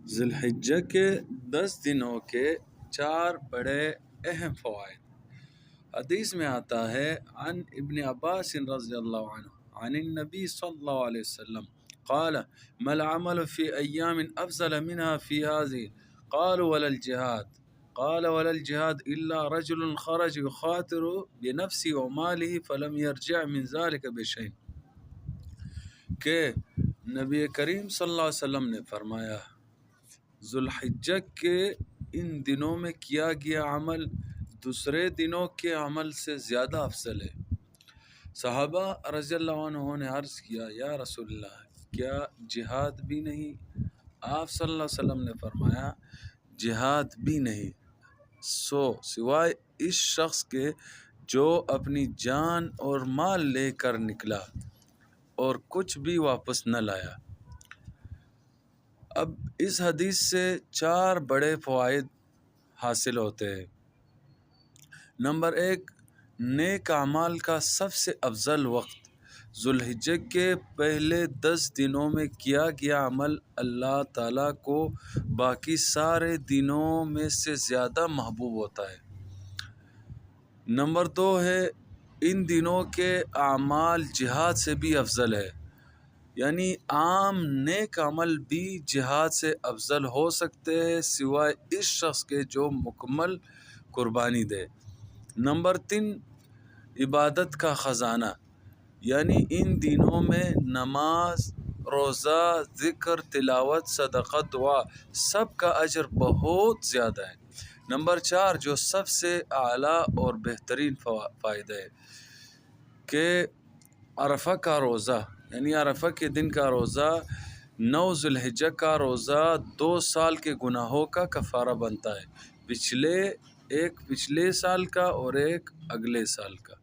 ذی الحجہ کے 10 دنوں کے 4 بڑے اہم فوائد۔ حدیث میں آتا ہے عن ابن عباس رضی اللہ عنہ عن النبی صلی اللہ علیہ وسلم قال ما العمل في ایام افضل منها في هذه قالوا ولا الجهاد قال ولا الجهاد الا رجل خرج يخاطر بنفسه وماله فلم يرجع من ذلك بشيء، کہ نبی کریم صلی اللہ علیہ وسلم نے فرمایا ذو الحجہ کے ان دنوں میں کیا گیا عمل دوسرے دنوں کے عمل سے زیادہ افضل ہے۔ صحابہ رضی اللہ عنہ نے عرض کیا یا رسول اللہ کیا جہاد بھی نہیں؟ آپ صلی اللہ علیہ وسلم نے فرمایا جہاد بھی نہیں سوائے اس شخص کے جو اپنی جان اور مال لے کر نکلا اور کچھ بھی واپس نہ لایا۔ اب اس حدیث سے 4 بڑے فوائد حاصل ہوتے ہیں۔ نمبر 1، نیک اعمال کا سب سے افضل وقت ذو الحجہ کے پہلے 10 دنوں میں کیا گیا عمل اللہ تعالیٰ کو باقی سارے دنوں میں سے زیادہ محبوب ہوتا ہے۔ نمبر 2 ہے ان دنوں کے اعمال جہاد سے بھی افضل ہے، یعنی عام نیک عمل بھی جہاد سے افضل ہو سکتے ہیں سوائے اس شخص کے جو مکمل قربانی دے۔ نمبر 3، عبادت کا خزانہ، یعنی ان دنوں میں نماز، روزہ، ذکر، تلاوت، صدقہ، دعا سب کا اجر بہت زیادہ ہے۔ نمبر 4 جو سب سے اعلیٰ اور بہترین فائدہ ہے کہ عرفہ کا روزہ، یعنی عرفہ کے دن کا روزہ 9 ذی الحجہ کا روزہ 2 سال کے گناہوں کا کفارہ بنتا ہے، ایک پچھلے سال کا اور ایک اگلے سال کا۔